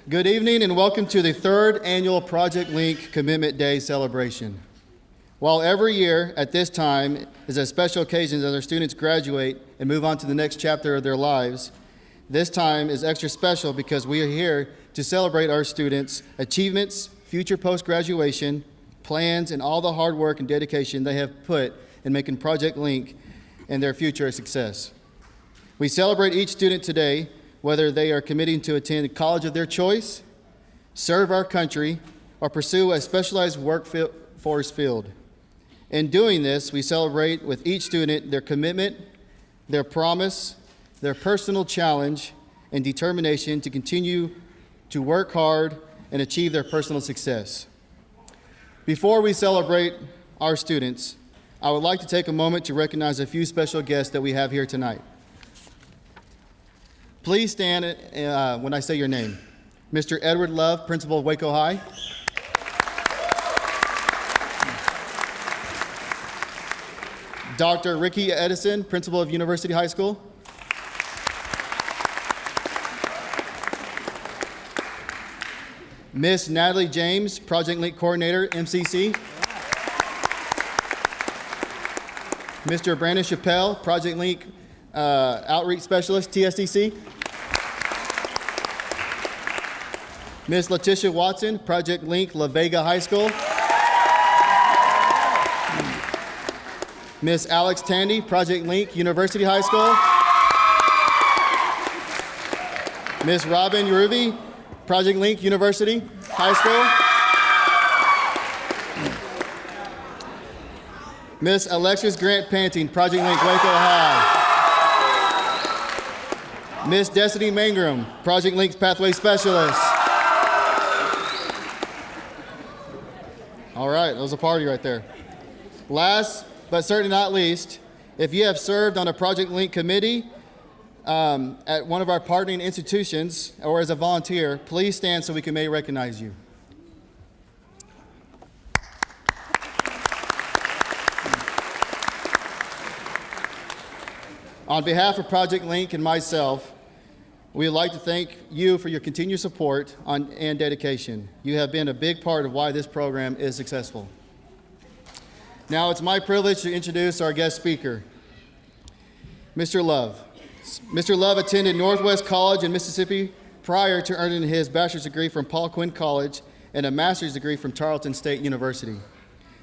Good evening and welcome to the third annual Project Link Commitment Day celebration. While every year at this time is a special occasion as our students graduate and move on to the next chapter of their lives, this time is extra special because we are here to celebrate our students' achievements, future post-graduation, plans, and all the hard work and dedication they have put in making Project Link and their future a success. We celebrate each student today, whether they are committing to attend a college of their choice, serve our country, or pursue a specialized workforce field. In doing this, we celebrate with each student their commitment, their promise, their personal challenge, and determination to continue to work hard and achieve their personal success. Before we celebrate our students, I would like to take a moment to recognize a few special guests that we have here tonight. Please stand when I say your name. Mr. Edward Love, Principal of Waco High. Dr. Ricky Edison, Principal of University High School. Miss Natalie James, Project Link Coordinator, MCC. Mr. Brandon Chappelle, Project Link Outreach Specialist, TSDC. Ms. Letitia Watson, Project Link La Vega High School. Ms. Alex Tandy, Project Link University High School. Ms. Robin Uruvi, Project Link University High School. Ms. Alexis Grant Panting, Project Link Waco High. Ms. Destiny Mangrum, Project Link's Pathway Specialist. All right, that was a party right there. Last, but certainly not least, if you have served on a Project Link committee at one of our partnering institutions or as a volunteer, please stand so we may recognize you. On behalf of Project Link and myself, we would like to thank you for your continued support and dedication. You have been a big part of why this program is successful. Now it's my privilege to introduce our guest speaker, Mr. Love. Mr. Love attended Northwest College in Mississippi prior to earning his bachelor's degree from Paul Quinn College and a master's degree from Tarleton State University.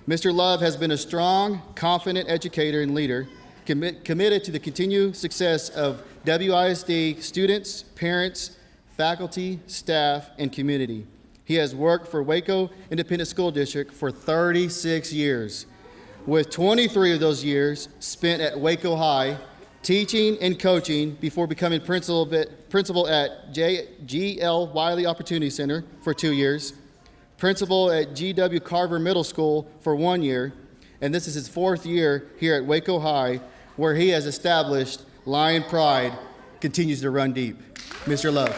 Mr. Love has been a strong, confident educator and leader committed to the continued success of WISD students, parents, faculty, staff, and community. He has worked for Waco Independent School District for 36 years, with 23 of those years spent at Waco High, teaching and coaching before becoming principal at G.L. Wiley Opportunity Center for 2 years, principal at G.W. Carver Middle School for 1 year, and this is his 4th year here at Waco High, where he has established Lion Pride continues to run deep. Mr. Love.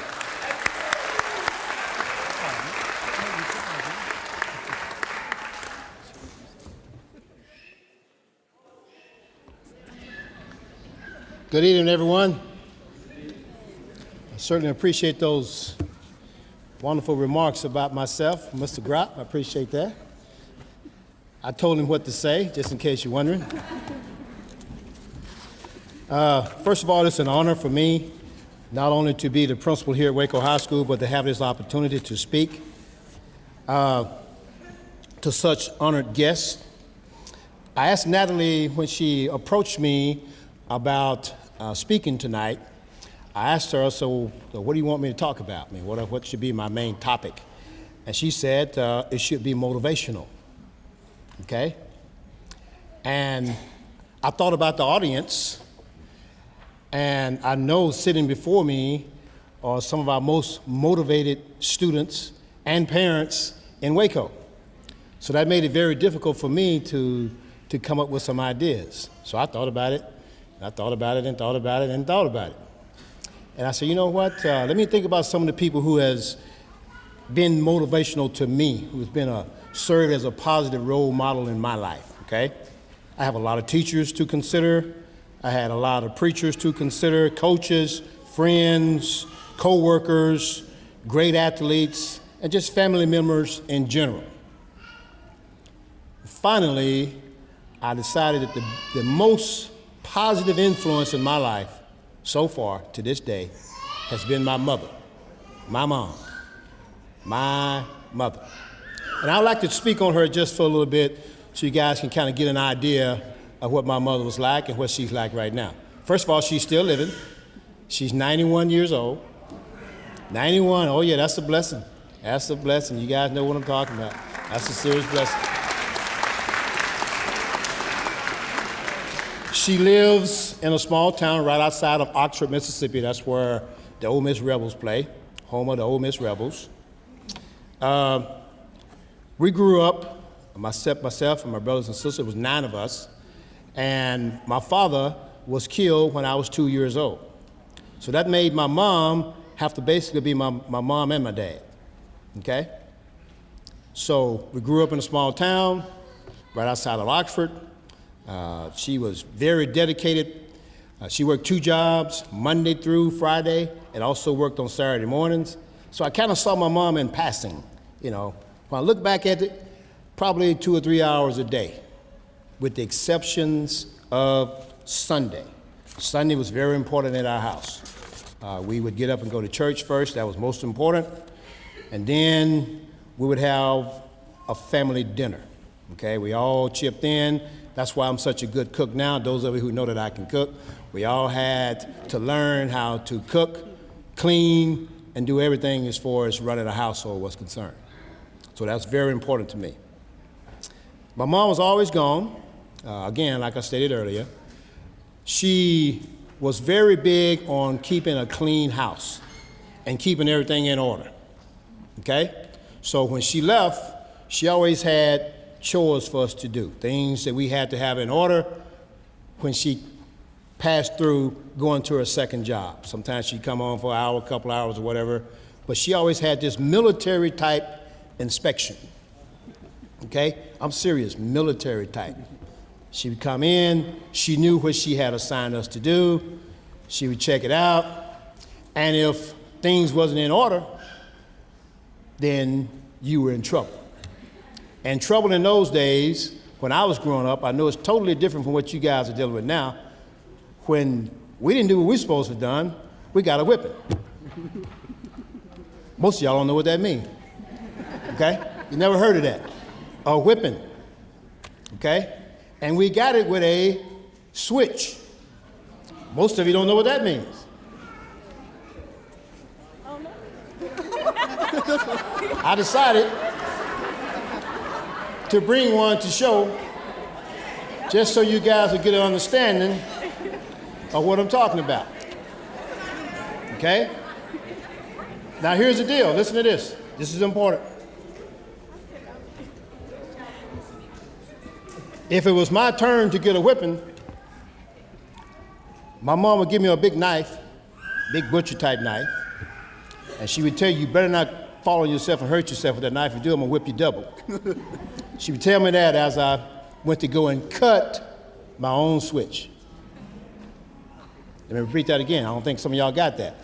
Good evening, everyone. I certainly appreciate those wonderful remarks about myself, Mr. Gropp. I appreciate that. I told him what to say, just in case you're wondering. First of all, it's an honor for me not only to be the principal here at Waco High School, but to have this opportunity to speak to such honored guests. I asked Natalie when she approached me about speaking tonight, I asked her, so what do you want me to talk about? I mean, what should be my main topic? And she said it should be motivational, okay? And I thought about the audience, and I know sitting before me are some of our most motivated students and parents in Waco. So that made it very difficult for me to come up with some ideas. So I thought about it, and I thought about it, and thought about it, and thought about it. And I said, you know what, let me think about some of the people who has been motivational to me, who's been served as a positive role model in my life, okay? I have a lot of teachers to consider. I had a lot of preachers to consider, coaches, friends, co-workers, great athletes, and just family members in general. Finally, I decided that the most positive influence in my life so far to this day has been my mother, my mom, my mother. And I'd like to speak on her just for a little bit so you guys can kind of get an idea of what my mother was like and what she's like right now. First of all, she's still living. She's 91 years old. 91, oh yeah, that's a blessing. That's a blessing. You guys know what I'm talking about. That's a serious blessing. She lives in a small town right outside of Oxford, Mississippi. That's where the Ole Miss Rebels play, home of the Ole Miss Rebels. We grew up, myself and my brothers and sisters, it was 9 of us, and my father was killed when I was 2 years old. So that made my mom have to basically be my mom and my dad, okay? So we grew up in a small town right outside of Oxford. She was very dedicated. She worked 2 jobs, Monday through Friday, and also worked on Saturday mornings. So I kind of saw my mom in passing, you know. When I look back at it, probably 2 or 3 hours a day, with the exceptions of Sunday. Sunday was very important in our house. We would get up and go to church first, that was most important, and then we would have a family dinner, okay? We all chipped in. That's why I'm such a good cook now. Those of you who know that I can cook, we all had to learn how to cook, clean, and do everything as far as running a household was concerned. So that's very important to me. My mom was always gone. Again, like I stated earlier, she was very big on keeping a clean house and keeping everything in order, okay? So when she left, she always had chores for us to do, things that we had to have in order when she passed through going to her second job. Sometimes she'd come on for an hour, a couple hours or whatever, but she always had this military type inspection, okay? I'm serious, military type. She would come in, she knew what she had assigned us to do, she would check it out, and if things wasn't in order, then you were in trouble. And trouble in those days, when I was growing up, I know it's totally different from what you guys are dealing with now. When we didn't do what we were supposed to have done, we got a whipping. Most of y'all don't know what that means, okay? You never heard of that, a whipping, okay? And we got it with a switch. Most of you don't know what that means. Oh, no. I decided to bring one to show, just so you guys will get an understanding of what I'm talking about. Okay? Now here's the deal, listen to this. This is important. If it was my turn to get a whipping, my mom would give me a big knife, big butcher type knife, and she would tell you, you better not fall on yourself and hurt yourself with that knife. If you do, I'm gonna whip you double. She would tell me that as I went to go and cut my own switch. Let me repeat that again. I don't think some of y'all got that.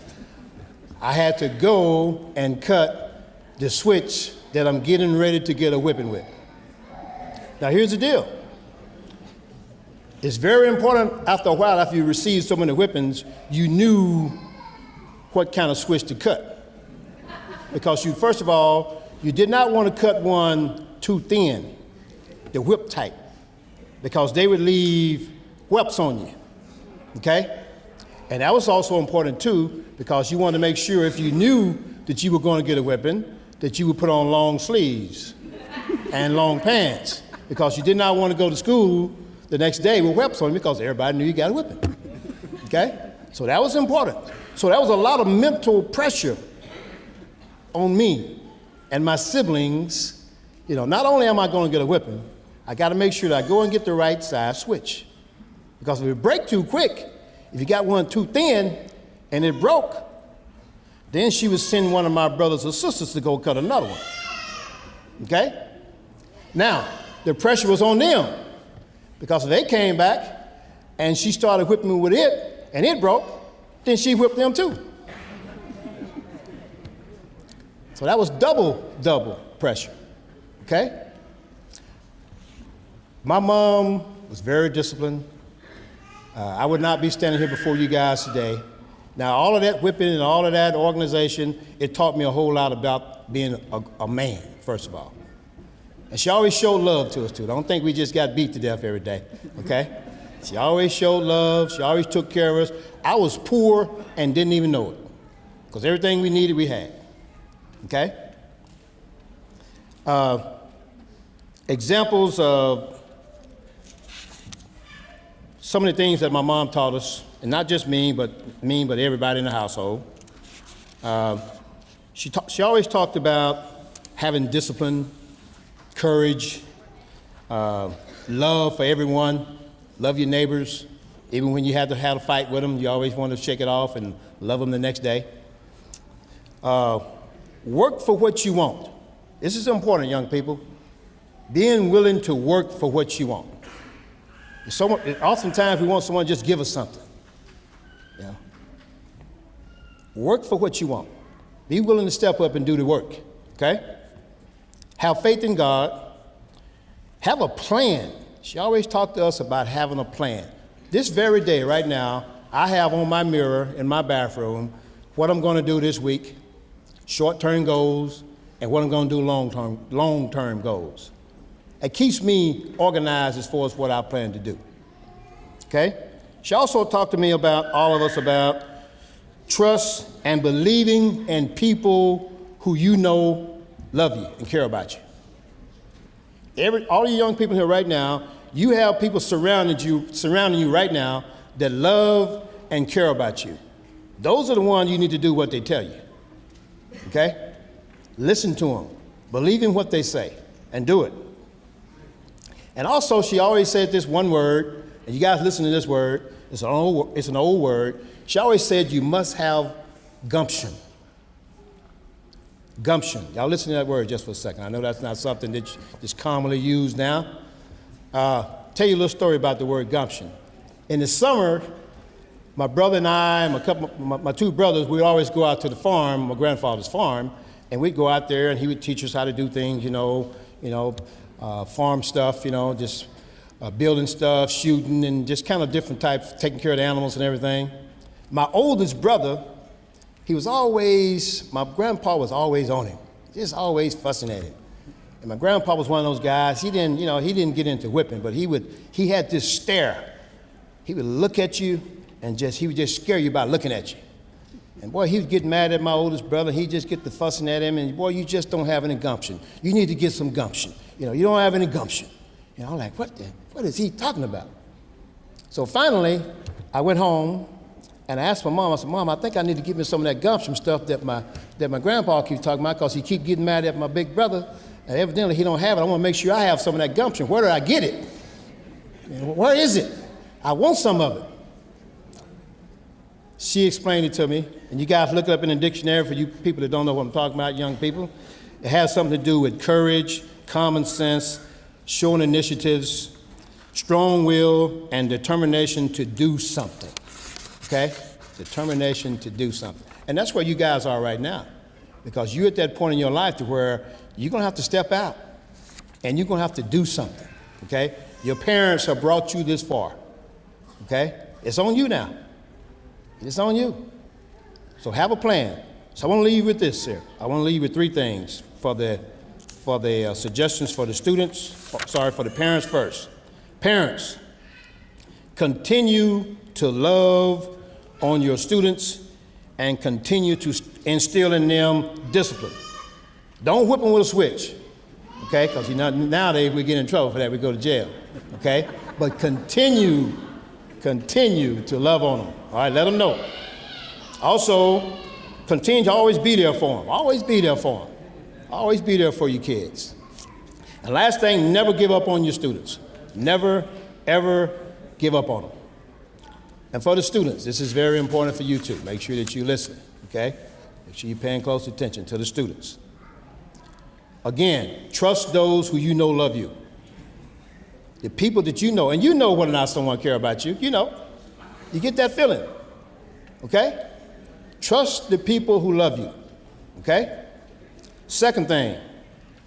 I had to go and cut the switch that I'm getting ready to get a whipping with. Now here's the deal. It's very important after a while, after you receive so many whippings, you knew what kind of switch to cut. Because you, first of all, you did not want to cut one too thin, the whip type, because they would leave whelps on you, okay? And that was also important too, because you wanted to make sure if you knew that you were going to get a whipping, that you would put on long sleeves and long pants, because you did not want to go to school the next day with whelps on you because everybody knew you got a whipping, okay? So that was important. So that was a lot of mental pressure on me and my siblings. You know, not only am I going to get a whipping, I got to make sure that I go and get the right size switch. Because if it break too quick, if you got one too thin and it broke, then she would send one of my brothers or sisters to go cut another one, okay? Now, the pressure was on them because if they came back and she started whipping me with it and it broke, then she whipped them too. So that was double pressure, okay? My mom was very disciplined. I would not be standing here before you guys today. Now, all of that whipping and all of that organization, it taught me a whole lot about being a man, first of all. And she always showed love to us, too. Don't think we just got beat to death every day, okay? She always showed love. She always took care of us. I was poor and didn't even know it, because everything we needed, we had, okay? Examples of some of the things that my mom taught us, and not just me, but everybody in the household. She always talked about having discipline, courage, love for everyone, love your neighbors. Even when you had to have a fight with them, you always want to shake it off and love them the next day. Work for what you want. This is important, young people. Being willing to work for what you want. Oftentimes we want someone to just give us something. Yeah. Work for what you want. Be willing to step up and do the work, okay? Have faith in God. Have a plan. She always talked to us about having a plan. This very day, right now, I have on my mirror in my bathroom what I'm going to do this week, short-term goals, and what I'm going to do long-term goals. It keeps me organized as far as what I plan to do, okay? She also talked to me about, all of us, about trust and believing in people who you know love you and care about you. All you young people here right now, you have people surrounding you right now that love and care about you. Those are the ones you need to do what they tell you, okay? Listen to them, believe in what they say, and do it. And also, she always said this one word, and you guys listen to this word. It's an old word. She always said you must have gumption. Gumption. Y'all listen to that word just for a second. I know that's not something that's commonly used now. Tell you a little story about the word gumption. In the summer, my brother and I, my two brothers, we'd always go out to the farm, my grandfather's farm, and we'd go out there and he would teach us how to do things, farm stuff, just building stuff, shooting, and just kind of different types, taking care of the animals and everything. My oldest brother, my grandpa was always on him, just always fussing at him. And my grandpa was one of those guys, he didn't get into whipping, but he had this stare. He would look at you and he would just scare you by looking at you. And boy, he would get mad at my oldest brother. He'd just get to fussing at him, and boy, you just don't have any gumption. You need to get some gumption. You don't have any gumption. I'm like, what is he talking about? So finally, I went home and I asked my mom, I said, Mom, I think I need to give me some of that gumption stuff that my grandpa keeps talking about, because he keeps getting mad at my big brother, and evidently he don't have it. I want to make sure I have some of that gumption. Where did I get it? Where is it? I want some of it. She explained it to me, and you guys look it up in the dictionary for you people that don't know what I'm talking about, young people. It has something to do with courage, common sense, showing initiatives, strong will, and determination to do something, okay? Determination to do something. And that's where you guys are right now, because you're at that point in your life to where you're going to have to step out, and you're going to have to do something, okay? Your parents have brought you this far, okay? It's on you now. It's on you. So have a plan. So I want to leave you with this here. I want to leave you with three things for the suggestions for the students, for the parents first. Parents, continue to love on your students and continue to instill in them discipline. Don't whip them with a switch, okay? Because nowadays we get in trouble for that. We go to jail, okay? But continue to love on them. All right, let them know. Also, continue to always be there for them. Always be there for them. Always be there for your kids. And last thing, never give up on your students. Never, ever give up on them. And for the students, this is very important for you too. Make sure that you listen, okay? Make sure you're paying close attention to the students. Again, trust those who you know love you. The people that you know, and you know whether or not someone cares about you, You get that feeling, okay? Trust the people who love you, okay? Second thing,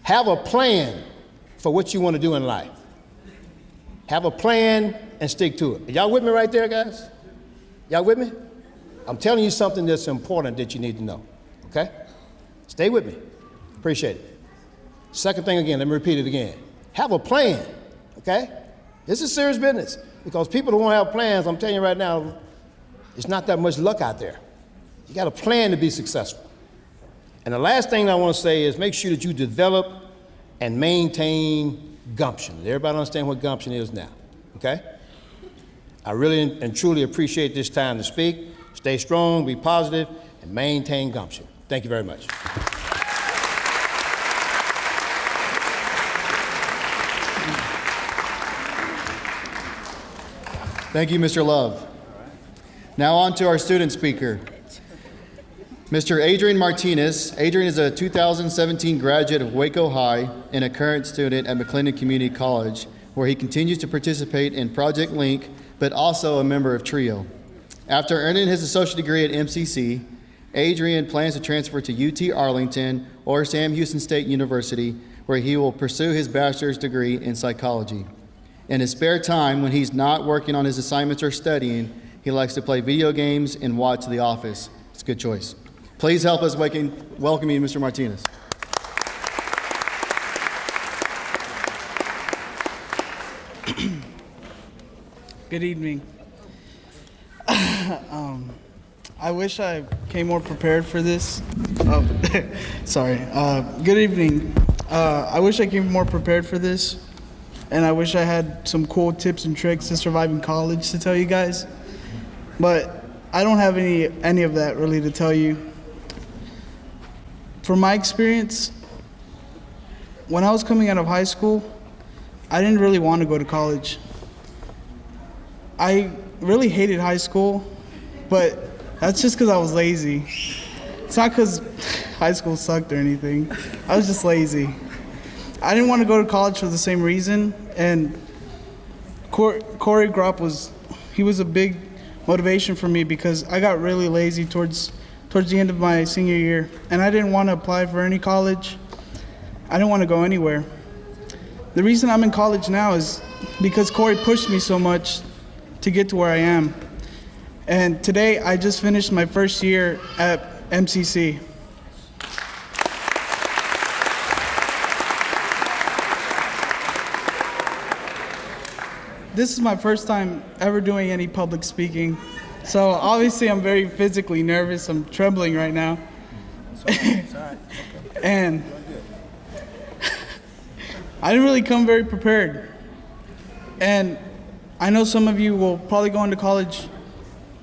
have a plan for what you want to do in life. Have a plan and stick to it. Y'all with me right there, guys? Y'all with me? I'm telling you something that's important that you need to know, okay? Stay with me. Appreciate it. Second thing again, let me repeat it again. Have a plan, okay? This is serious business because people who won't have plans, I'm telling you right now, it's not that much luck out there. You got a plan to be successful. And the last thing I want to say is make sure that you develop and maintain gumption. Does everybody understand what gumption is now? Okay? I really and truly appreciate this time to speak. Stay strong, be positive, and maintain gumption. Thank you very much. Thank you, Mr. Love. Now on to our student speaker, Mr. Adrian Martinez. Adrian is a 2017 graduate of Waco High and a current student at McLennan Community College, where he continues to participate in Project Link, but also a member of TRIO. After earning his associate degree at MCC, Adrian plans to transfer to UT Arlington or Sam Houston State University, where he will pursue his bachelor's degree in psychology. In his spare time, when he's not working on his assignments or studying, he likes to play video games and watch The Office. It's a good choice. Please help us welcoming Mr. Martinez. Good evening. I wish I came more prepared for this. Oh, sorry. Good evening. I wish I came more prepared for this, and I wish I had some cool tips and tricks to surviving college to tell you guys. But I don't have any of that really to tell you. From my experience, when I was coming out of high school, I didn't really want to go to college. I really hated high school, but that's just because I was lazy. It's not because high school sucked or anything. I was just lazy. I didn't want to go to college for the same reason, and Corey Gropp was a big motivation for me because I got really lazy towards the end of my senior year, and I didn't want to apply for any college. I didn't want to go anywhere. The reason I'm in college now is because Corey pushed me so much to get to where I am. And today, I just finished my first year at MCC. This is my first time ever doing any public speaking. So obviously I'm very physically nervous. I'm trembling right now. And I didn't really come very prepared. And I know some of you will probably go into college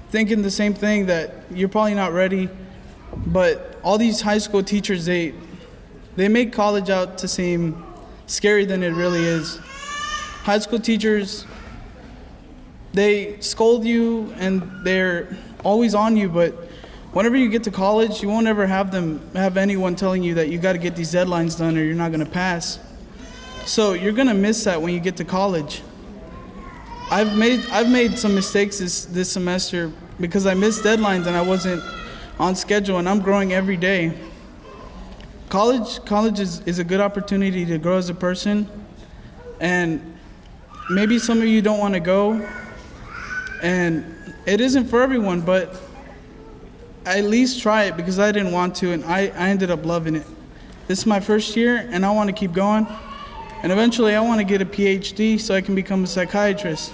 thinking the same thing, that you're probably not ready. But all these high school teachers, they make college out to seem scarier than it really is. High school teachers, they scold you and they're always on you, but whenever you get to college, you won't ever have anyone telling you that you got to get these deadlines done or you're not going to pass. So you're going to miss that when you get to college. I've made some mistakes this semester because I missed deadlines and I wasn't on schedule, and I'm growing every day. College is a good opportunity to grow as a person, and maybe some of you don't want to go, and it isn't for everyone, but at least try it, because I didn't want to, and I ended up loving it. This is my first year, and I want to keep going, and eventually I want to get a PhD so I can become a psychiatrist.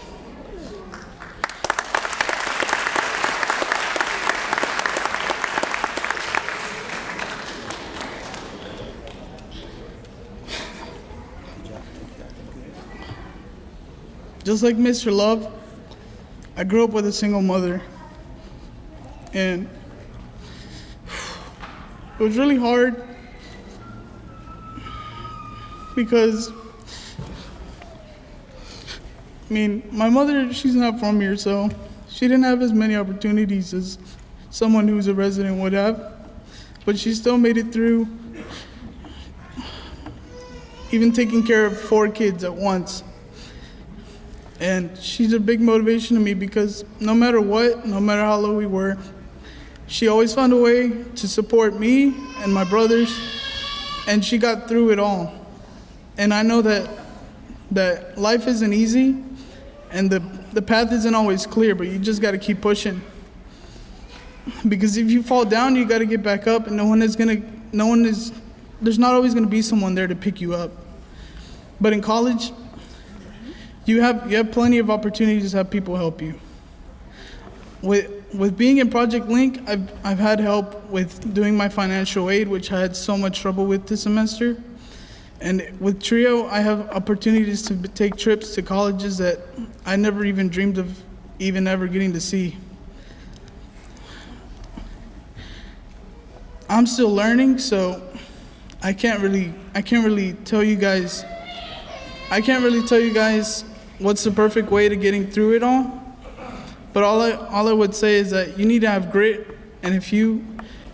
Just like Mr. Love, I grew up with a single mother, and it was really hard because, my mother, she's not from here, so she didn't have as many opportunities as someone who's a resident would have, but she still made it through, even taking care of 4 kids at once. And she's a big motivation to me because no matter what, no matter how low we were, she always found a way to support me and my brothers. and she got through it all. And I know that life isn't easy, and the path isn't always clear, but you just got to keep pushing. Because if you fall down, you got to get back up, and there's not always going to be someone there to pick you up. But in college, you have plenty of opportunities to have people help you. With being in Project Link, I've had help with doing my financial aid, which I had so much trouble with this semester. And with TRIO, I have opportunities to take trips to colleges that I never even dreamed of even ever getting to see. I'm still learning, so I can't really tell you guys what's the perfect way to getting through it all. But all I would say is that you need to have grit, and if you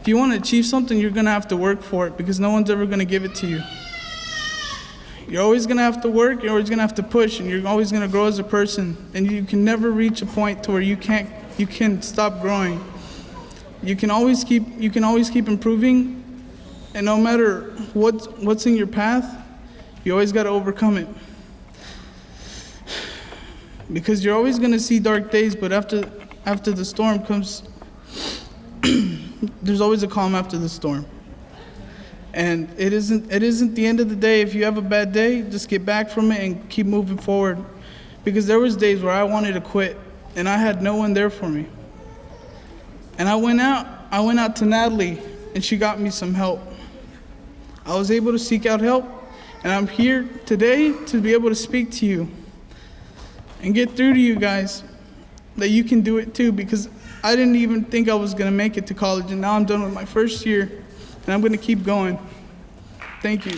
want to achieve something, you're gonna have to work for it, because no one's ever gonna give it to you. You're always gonna have to work, you're always gonna have to push, and you're always gonna grow as a person, and you can never reach a point to where you can stop growing. You can always keep improving, and no matter what's in your path, you always gotta overcome it. Because you're always gonna see dark days, but after the storm comes, there's always a calm after the storm. And it isn't the end of the day. If you have a bad day, just get back from it and keep moving forward. Because there was days where I wanted to quit, and I had no one there for me. And I went out to Natalie, and she got me some help. I was able to seek out help, and I'm here today to be able to speak to you and get through to you guys that you can do it too, because I didn't even think I was gonna make it to college, and now I'm done with my first year, and I'm gonna keep going. Thank you.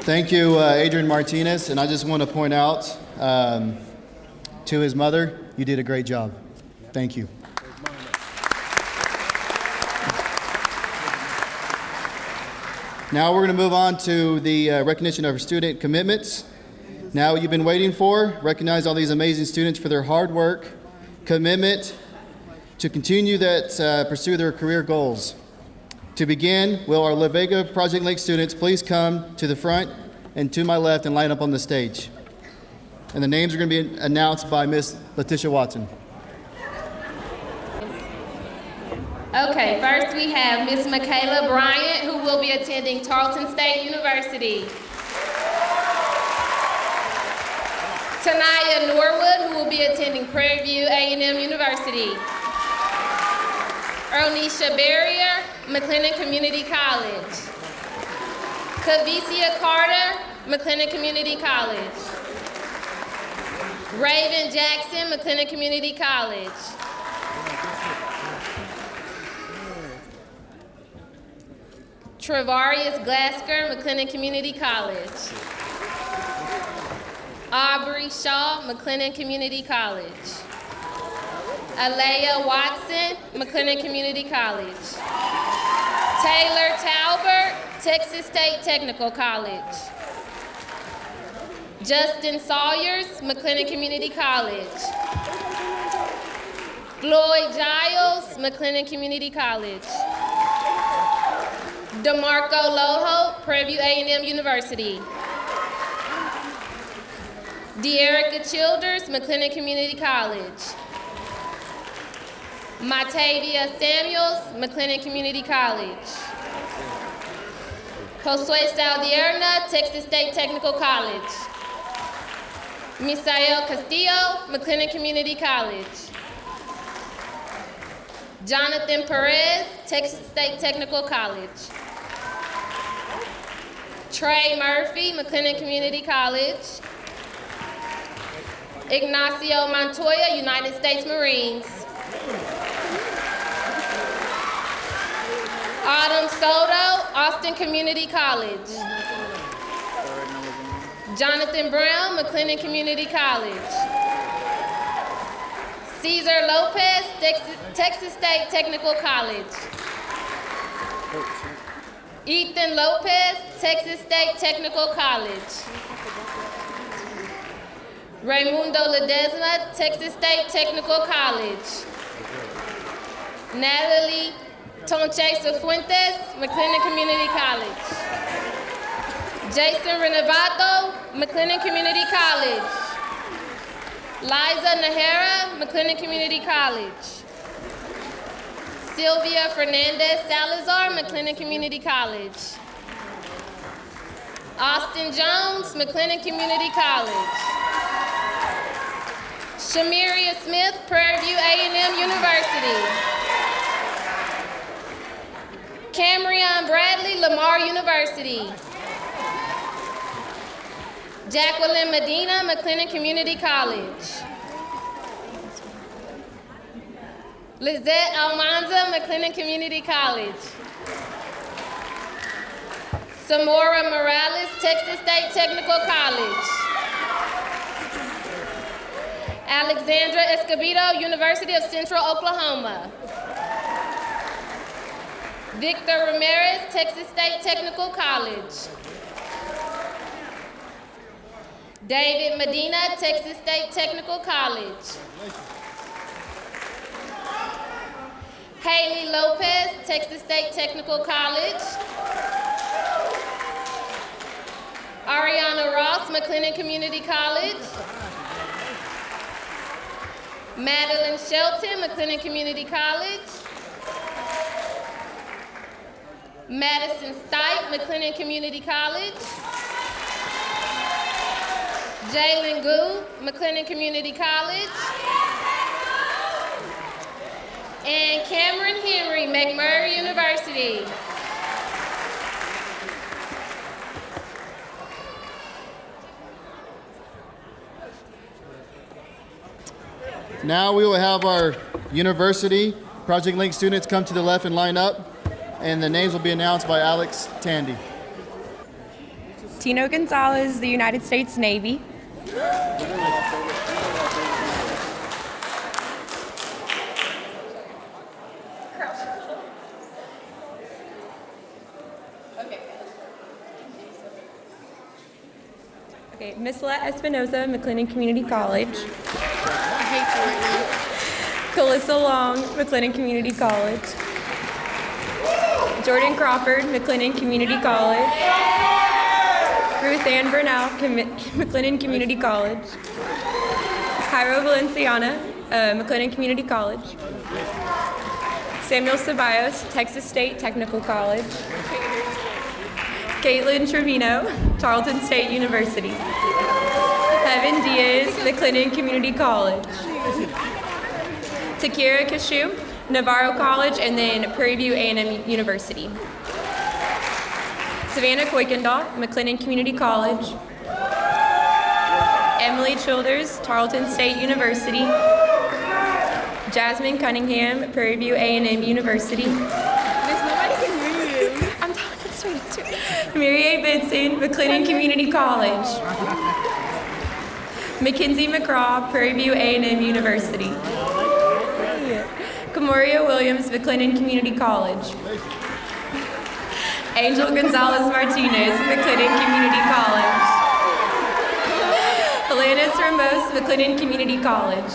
Thank you, Adrian Martinez, and I just want to point out to his mother, you did a great job. Thank you. Now we're going to move on to the recognition of our student commitments. Now what you've been waiting for, recognize all these amazing students for their hard work, commitment to continue pursue their career goals. To begin, will our La Vega Project Link students please come to the front and to my left and line up on the stage. And the names are going to be announced by Miss Letitia Watson. Okay, first we have Miss Michaela Bryant, who will be attending Tarleton State University. Tanaya Norwood, who will be attending Prairie View A&M University. Ernisha Barrier, McLennan Community College. Kavicia Carter, McLennan Community College. Raven Jackson, McLennan Community College. Travarius Glasker, McLennan Community College. Aubrey Shaw, McLennan Community College. Alea Watson, McLennan Community College. Taylor Talbert, Texas State Technical College. Justin Sawyers, McLennan Community College. Floyd Giles, McLennan Community College. DeMarco Loho, Prairie View A&M University. De'Erica Childers, McLennan Community College. Matavia Samuels, McLennan Community College. Josue Saldierna, Texas State Technical College. Misael Castillo, McLennan Community College. Jonathan Perez, Texas State Technical College. Trey Murphy, McLennan Community College. Ignacio Montoya, United States Marines. Autumn Soto, Austin Community College. Jonathan Brown, McLennan Community College. Cesar Lopez, Texas State Technical College. Ethan Lopez, Texas State Technical College. Raymundo Ledesma, Texas State Technical College. Natalie Tonche Fuentes, McLennan Community College. Jason Renovato, McLennan Community College. Liza Nahara, McLennan Community College. Sylvia Fernandez Salazar, McLennan Community College. Austin Jones, McLennan Community College. Shamiria Smith, Prairie View A&M University. Camryon Bradley, Lamar University. Jacqueline Medina, McLennan Community College. Lizette Almanza, McLennan Community College. Samora Morales, Texas State Technical College. Alexandra Escobedo, University of Central Oklahoma. Victor Ramirez, Texas State Technical College. David Medina, Texas State Technical College. Haley Lopez, Texas State Technical College. Ariana Ross, McLennan Community College. Madeline Shelton, McLennan Community College. Madison Stipe, McLennan Community College. Jalen Gu, McLennan Community College. And Cameron Henry, McMurray University. Now we will have our university Project Link students come to the left and line up, and the names will be announced by Alex Tandy. Tino Gonzalez, the United States Navy. Okay, Misla Espinoza, McLennan Community College. Calissa Long, McLennan Community College. Jordan Crawford, McLennan Community College. Ruth Ann Burnell, McLennan Community College. Jairo Valenciana, McLennan Community College. Samuel Ceballos, Texas State Technical College. Caitlin Trevino, Tarleton State University. Evan Diaz, McLennan Community College. Takira Kashu, Navarro College, and then Prairie View A&M University. Savannah Kuykendall, McLennan Community College. Emily Childers, Tarleton State University. Jasmine Cunningham, Prairie View A&M University. Miss, nobody can hear you. I'm talking straight to Mary Benson, McLennan Community College. Mackenzie McCraw, Prairie View A&M University. Camoria Williams, McLennan Community College. Angel Gonzalez Martinez, McLennan Community College. Alanis Ramos, McLennan Community College.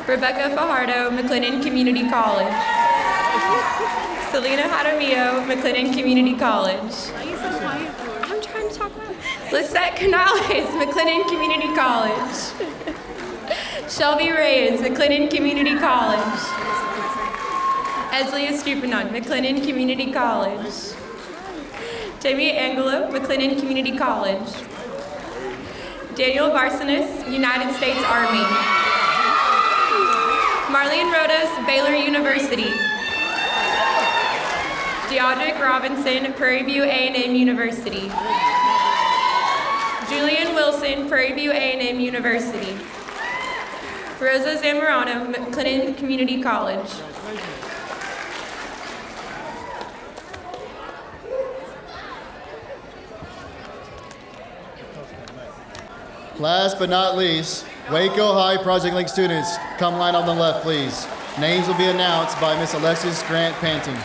Rebecca Fajardo, McLennan Community College. Selena Jaramillo, McLennan Community College. Why are you so quiet for? I'm trying to talk about Lisette Canales, McLennan Community College. Shelby Reyes, McLennan Community College. Esley Estupinan, McLennan Community College. Jamie Angelo, McLennan Community College. Daniel Barsonis, United States Army. Marlene Rodas, Baylor University. Deodric Robinson, Prairie View A&M University. Julian Wilson, Prairie View A&M University. Rosa Zamorano, McLennan Community College. Last but not least, Waco High Project Link students, come line on the left, please. Names will be announced by Miss Alexis Grant Panting.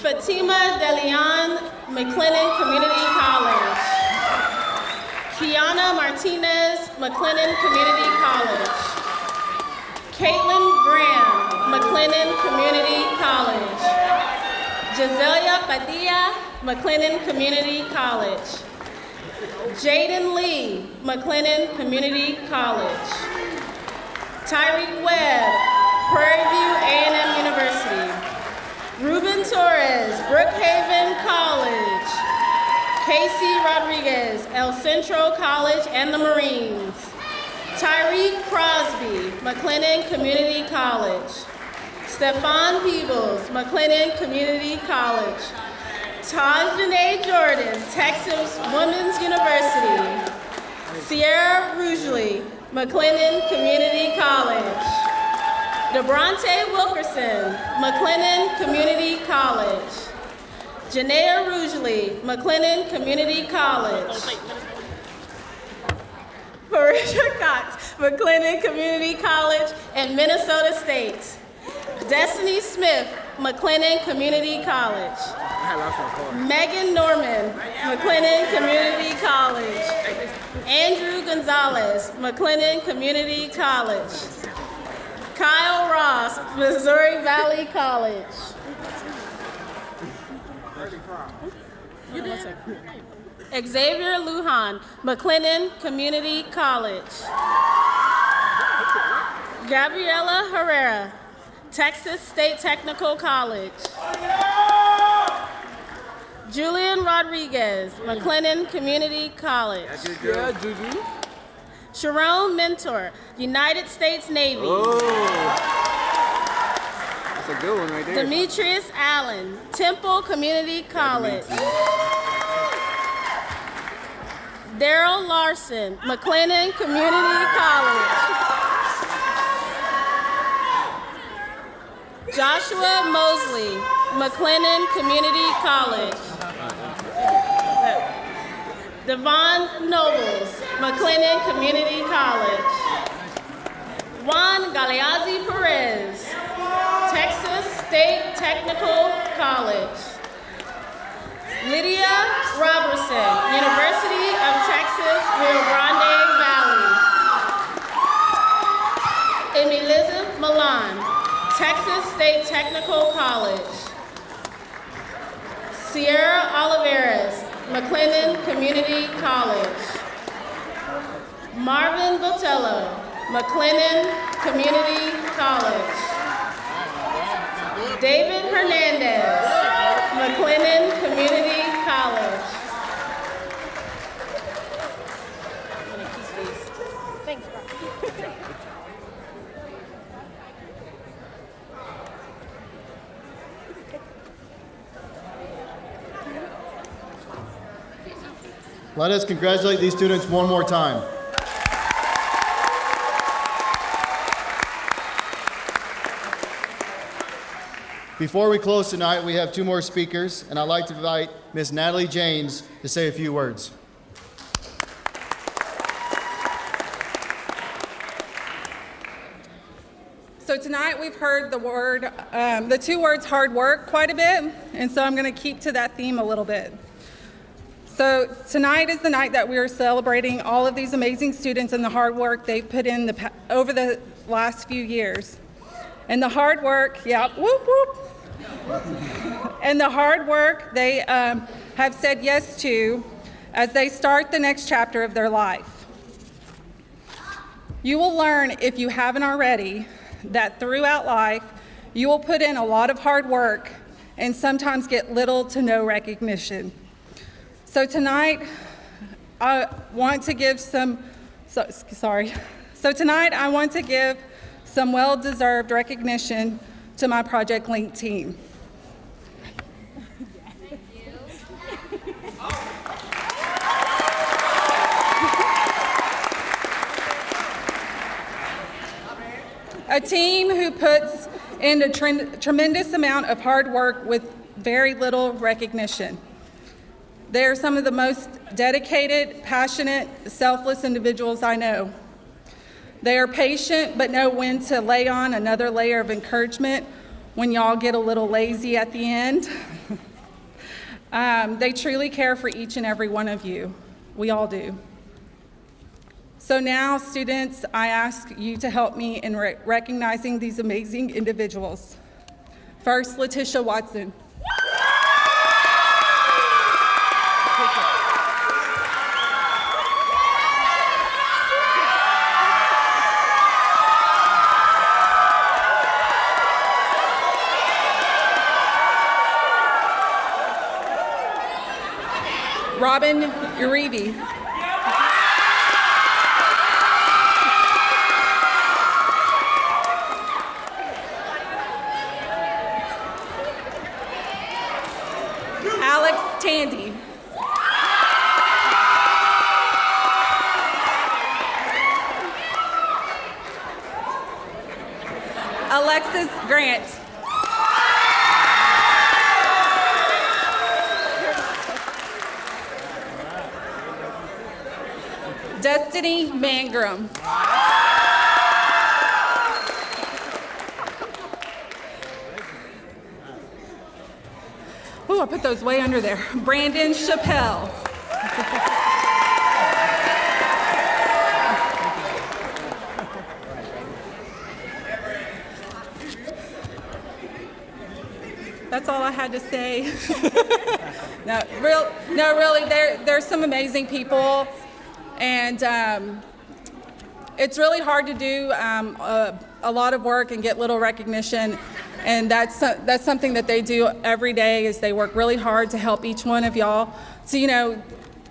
Fatima DeLeon, McLennan Community College. Kiana Martinez, McLennan Community College. Caitlin Graham, McLennan Community College. Jazelia Padilla, McLennan Community College. Jaden Lee, McLennan Community College. Tyreek Webb, Prairie View A&M University. Ruben Torres, Brookhaven College. Casey Rodriguez, El Centro College and the Marines. Tyreek Crosby, McLennan Community College. Stephon Peebles, McLennan Community College. Tajane Jordan, Texas Women's University. Sierra Rougley, McLennan Community College. DeBronte Wilkerson, McLennan Community College. Janaea Rougley, McLennan Community College. Marisha Cox, McLennan Community College and Minnesota State. Destiny Smith, McLennan Community College. Megan Norman, McLennan Community College. Andrew Gonzalez, McLennan Community College. Kyle Ross, Missouri Valley College. Xavier Lujan, McLennan Community College. Gabriela Herrera, Texas State Technical College. Julian Rodriguez, McLennan Community College. Yeah, Juju. Sharon Mentor, United States Navy. Oh, that's a good one right there. Demetrius Allen, Temple Community College. Daryl Larson, McLennan Community College. Joshua Mosley, McLennan Community College. Devon Nobles, McLennan Community College. Juan Galeazzi Perez, Texas State Technical College. Lydia Robertson, University of Texas, Rio Grande Valley. Emiliza Milan, Texas State Technical College. Sierra Oliveras, McLennan Community College. Marvin Botello, McLennan Community College. David Hernandez, McLennan Community College. Thanks, bro. Let us congratulate these students one more time. Before we close tonight, we have two more speakers, and I'd like to invite Ms. Natalie James to say a few words. So tonight we've heard the two words hard work quite a bit, and so I'm going to keep to that theme a little bit. So tonight is the night that we are celebrating all of these amazing students and the hard work they've put in over the last few years. And the hard work, yeah, whoop, whoop. And the hard work they have said yes to as they start the next chapter of their life. You will learn, if you haven't already, that throughout life, you will put in a lot of hard work and sometimes get little to no recognition. So tonight, I want to give some well-deserved recognition to my Project Link team. A team who puts in a tremendous amount of hard work with very little recognition. They are some of the most dedicated, passionate, selfless individuals I know. They are patient but know when to lay on another layer of encouragement when y'all get a little lazy at the end. They truly care for each and every one of you. We all do. So now, students, I ask you to help me in recognizing these amazing individuals. First, Letitia Watson. Robin Uribe. Alex Tandy. Alexis Grant. Destiny Mangrum. Ooh, I put those way under there. Brandon Chappelle. That's all I had to say. Really, there's some amazing people. And it's really hard to do a lot of work and get little recognition. And that's something that they do every day is they work really hard to help each one of y'all. So,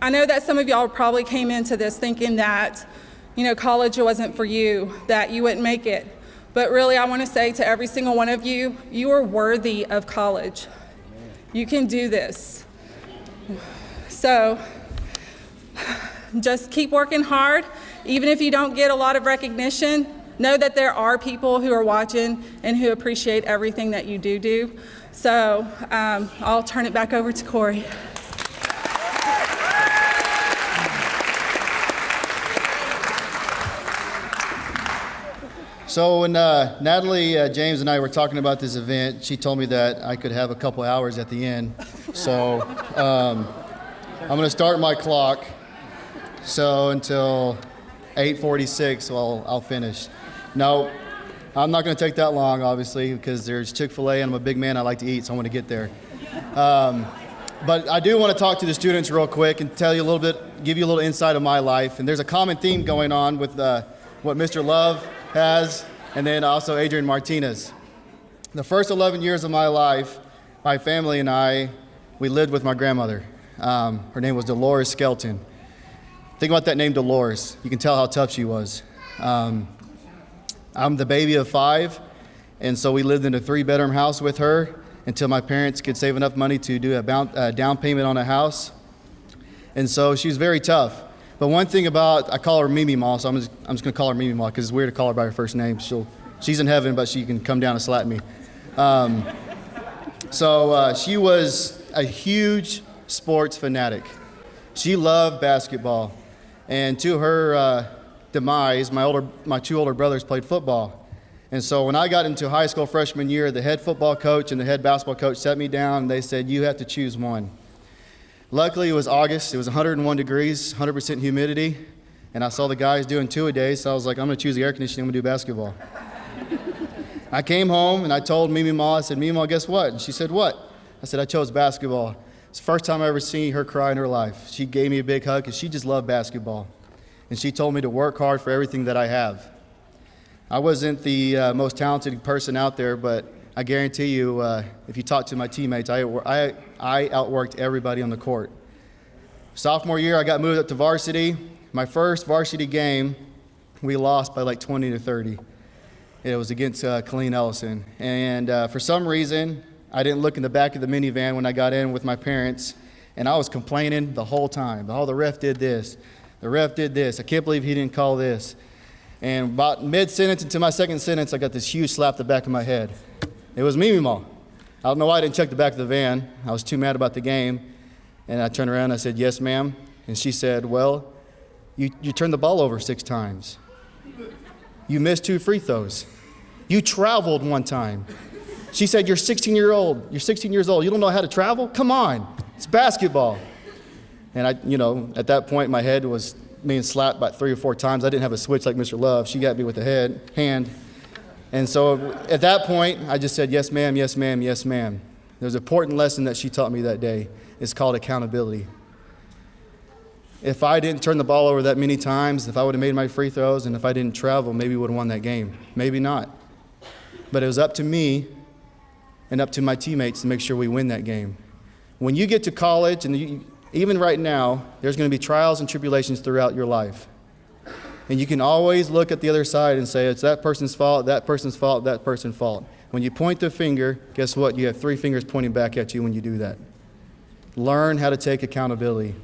I know that some of y'all probably came into this thinking that, college wasn't for you, that you wouldn't make it. But really, I want to say to every single one of you, you are worthy of college. You can do this. So, just keep working hard. Even if you don't get a lot of recognition, know that there are people who are watching and who appreciate everything that you do. So I'll turn it back over to Corey. So when Natalie, James, and I were talking about this event, she told me that I could have a couple hours at the end. So I'm going to start my clock. So until 8:46, I'll finish. No, I'm not going to take that long, obviously, because there's Chick-fil-A, and I'm a big man. I like to eat, so I want to get there. But I do want to talk to the students real quick and tell you a little bit, give you a little insight of my life. And there's a common theme going on with what Mr. Love has, and then also Adrian Martinez. The first 11 years of my life, my family and I, we lived with my grandmother. Her name was Dolores Skelton. Think about that name, Dolores. You can tell how tough she was. I'm the baby of 5, and so we lived in a 3-bedroom house with her until my parents could save enough money to do a down payment on a house. And so she was very tough. But one thing I call her Mimi Ma, so I'm just going to call her Mimi Ma because it's weird to call her by her first name. She's in heaven, but she can come down and slap me. She was a huge sports fanatic. She loved basketball. And to her demise, my 2 older brothers played football. And so when I got into high school freshman year, the head football coach and the head basketball coach sat me down and they said, you have to choose one. Luckily, it was August. It was 101 degrees, 100% humidity. And I saw the guys doing 2-a-days, so I was like, I'm going to choose the air conditioning. I'm going to do basketball. I came home and I told Mimi Ma, I said, Mimi Ma, guess what? And she said, what? I said, I chose basketball. It's the first time I ever seen her cry in her life. She gave me a big hug because she just loved basketball. And she told me to work hard for everything that I have. I wasn't the most talented person out there, but I guarantee you, if you talk to my teammates, I outworked everybody on the court. Sophomore year, I got moved up to varsity. My first varsity game, we lost by like 20 to 30. It was against Colleen Ellison. And for some reason, I didn't look in the back of the minivan when I got in with my parents, and I was complaining the whole time. Oh, the ref did this. The ref did this. I can't believe he didn't call this. And about mid-sentence into my second sentence, I got this huge slap to the back of my head. It was Mimi Ma. I don't know why I didn't check the back of the van. I was too mad about the game. And I turned around and I said, yes, ma'am. And she said, well, you turned the ball over 6 times. You missed 2 free throws. You traveled 1 time. She said, you're 16 years old. You're 16 years old. You don't know how to travel? Come on. It's basketball. And at that point, my head was being slapped about 3 or 4 times. I didn't have a switch like Mr. Love. She got me with the hand. And so at that point, I just said, yes, ma'am, yes, ma'am, yes, ma'am. There's an important lesson that she taught me that day. It's called accountability. If I didn't turn the ball over that many times, if I would have made my free throws, and if I didn't travel, maybe we would have won that game. Maybe not. But it was up to me and up to my teammates to make sure we win that game. When you get to college, and even right now, there's going to be trials and tribulations throughout your life. And you can always look at the other side and say, it's that person's fault, that person's fault, that person's fault. When you point the finger, guess what? You have 3 fingers pointing back at you when you do that. Learn how to take accountability.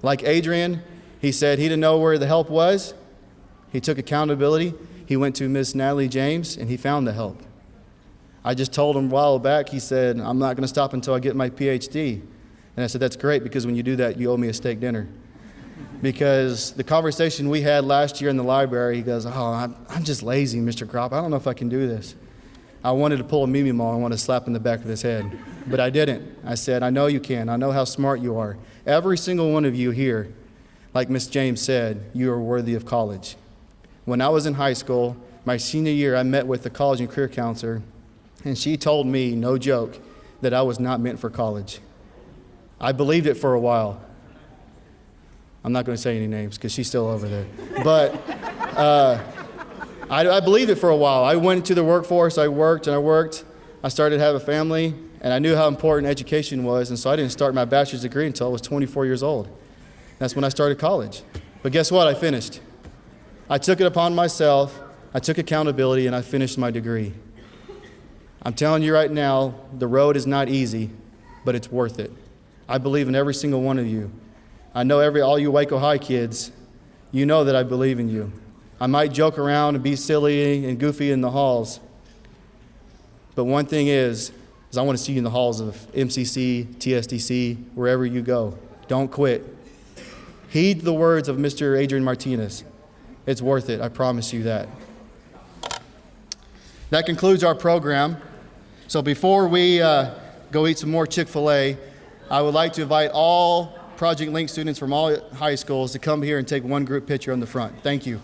Like Adrian, he said he didn't know where the help was. He took accountability. He went to Miss Natalie James, and he found the help. I just told him a while back, he said, I'm not going to stop until I get my PhD. And I said, that's great, because when you do that, you owe me a steak dinner. Because the conversation we had last year in the library, he goes, I'm just lazy, Mr. Kropp. I don't know if I can do this. I wanted to pull a Mimi Mall. I wanted to slap in the back of his head. But I didn't. I said, I know you can. I know how smart you are. Every single one of you here, like Miss James said, you are worthy of college. When I was in high school, my senior year, I met with the college and career counselor, and she told me, no joke, that I was not meant for college. I believed it for a while. I'm not going to say any names because she's still over there. But I believed it for a while. I went into the workforce. I worked and I worked. I started to have a family, and I knew how important education was, and so I didn't start my bachelor's degree until I was 24 years old. That's when I started college. But guess what? I finished. I took it upon myself. I took accountability, and I finished my degree. I'm telling you right now, the road is not easy, but it's worth it. I believe in every single one of you. I know all you Waco High kids, you know that I believe in you. I might joke around and be silly and goofy in the halls, but one thing is I want to see you in the halls of MCC, TSDC, wherever you go. Don't quit. Heed the words of Mr. Adrian Martinez. It's worth it, I promise you that. That concludes our program. So before we go eat some more Chick-fil-A, I would like to invite all Project Link students from all high schools to come here and take one group picture on the front. Thank you.